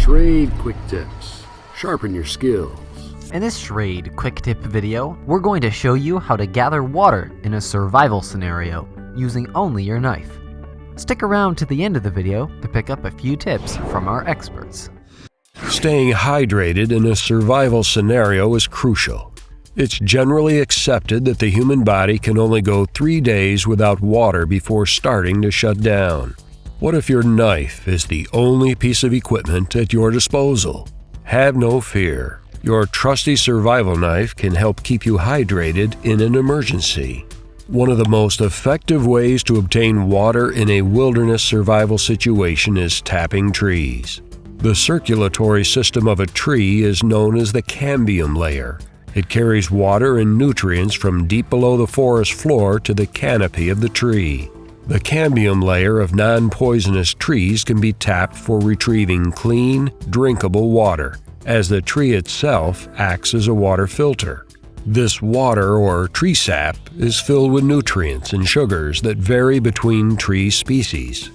Schrade Quick Tips. Sharpen your skills. In this Schrade Quick Tip video, we're going to show you how to gather water in a survival scenario using only your knife. Stick around to the end of the video to pick up a few tips from our experts. Staying hydrated in a survival scenario is crucial. It's generally accepted that the human body can only go 3 days without water before starting to shut down. What if your knife is the only piece of equipment at your disposal? Have no fear. Your trusty survival knife can help keep you hydrated in an emergency. One of the most effective ways to obtain water in a wilderness survival situation is tapping trees. The circulatory system of a tree is known as the cambium layer. It carries water and nutrients from deep below the forest floor to the canopy of the tree. The cambium layer of non-poisonous trees can be tapped for retrieving clean, drinkable water, as the tree itself acts as a water filter. This water, or tree sap, is filled with nutrients and sugars that vary between tree species.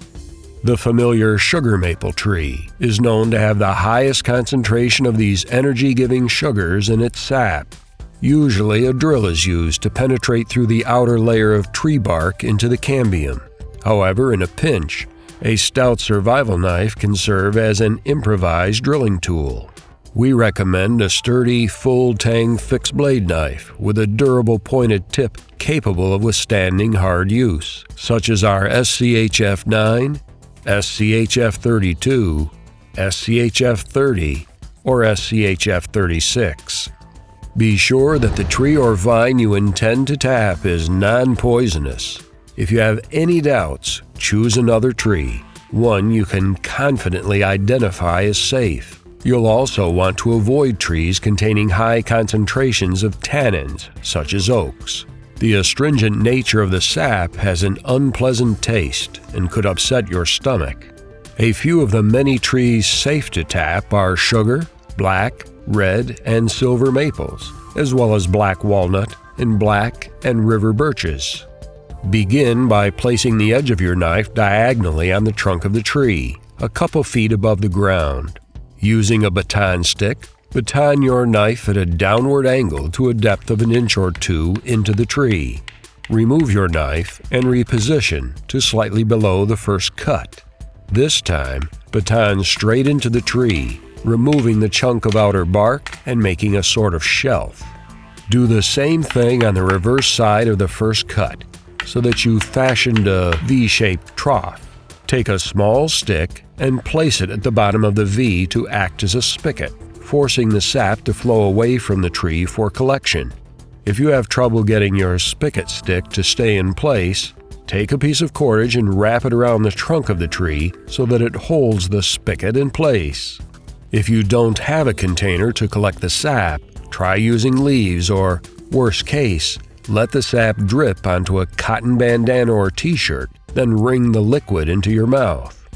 The familiar sugar maple tree is known to have the highest concentration of these energy-giving sugars in its sap. Usually, a drill is used to penetrate through the outer layer of tree bark into the cambium. However, in a pinch, a stout survival knife can serve as an improvised drilling tool. We recommend a sturdy, full-tang fixed blade knife with a durable pointed tip capable of withstanding hard use, such as our SCHF-9, SCHF-32, SCHF-30, or SCHF-36. Be sure that the tree or vine you intend to tap is non-poisonous. If you have any doubts, choose another tree, one you can confidently identify as safe. You'll also want to avoid trees containing high concentrations of tannins, such as oaks. The astringent nature of the sap has an unpleasant taste and could upset your stomach. A few of the many trees safe to tap are sugar, black, red, and silver maples, as well as black walnut and black and river birches. Begin by placing the edge of your knife diagonally on the trunk of the tree, a couple feet above the ground. Using a baton stick, baton your knife at a downward angle to a depth of 1 inch or 2 into the tree. Remove your knife and reposition to slightly below the first cut. This time, baton straight into the tree, removing the chunk of outer bark and making a sort of shelf. Do the same thing on the reverse side of the first cut, so that you fashioned a V-shaped trough. Take a small stick and place it at the bottom of the V to act as a spigot, forcing the sap to flow away from the tree for collection. If you have trouble getting your spigot stick to stay in place, take a piece of cordage and wrap it around the trunk of the tree so that it holds the spigot in place. If you don't have a container to collect the sap, try using leaves or, worst case, let the sap drip onto a cotton bandana or t-shirt, then wring the liquid into your mouth.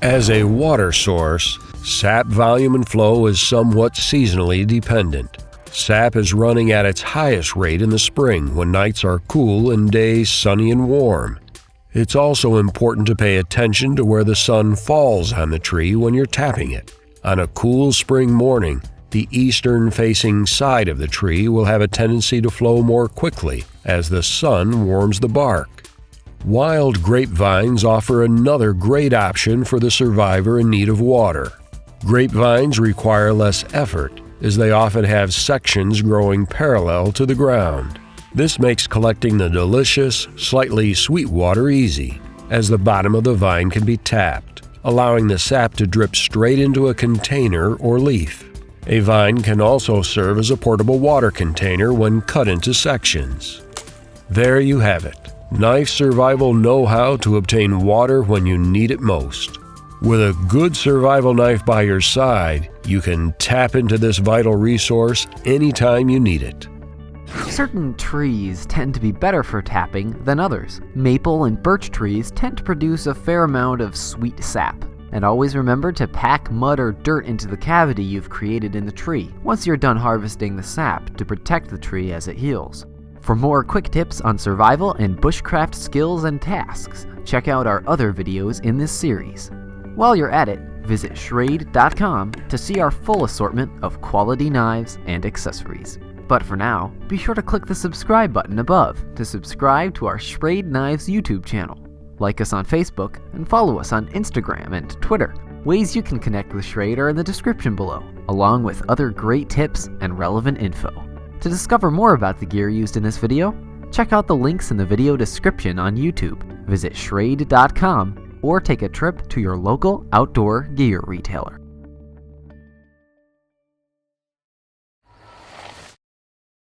As a water source, sap volume and flow is somewhat seasonally dependent. Sap is running at its highest rate in the spring when nights are cool and days sunny and warm. It's also important to pay attention to where the sun falls on the tree when you're tapping it. On a cool spring morning, the eastern-facing side of the tree will have a tendency to flow more quickly as the sun warms the bark. Wild grapevines offer another great option for the survivor in need of water. Grapevines require less effort, as they often have sections growing parallel to the ground. This makes collecting the delicious, slightly sweet water easy, as the bottom of the vine can be tapped, allowing the sap to drip straight into a container or leaf. A vine can also serve as a portable water container when cut into sections. There you have it. Knife survival know-how to obtain water when you need it most. With a good survival knife by your side, you can tap into this vital resource anytime you need it. Certain trees tend to be better for tapping than others. Maple and birch trees tend to produce a fair amount of sweet sap. And always remember to pack mud or dirt into the cavity you've created in the tree once you're done harvesting the sap to protect the tree as it heals. For more quick tips on survival and bushcraft skills and tasks, check out our other videos in this series. While you're at it, visit Schrade.com to see our full assortment of quality knives and accessories. But for now, be sure to click the subscribe button above to subscribe to our Schrade Knives YouTube channel. Like us on Facebook and follow us on Instagram and Twitter. Ways you can connect with Schrade are in the description below, along with other great tips and relevant info. To discover more about the gear used in this video, check out the links in the video description on YouTube, visit Schrade.com, or take a trip to your local outdoor gear retailer.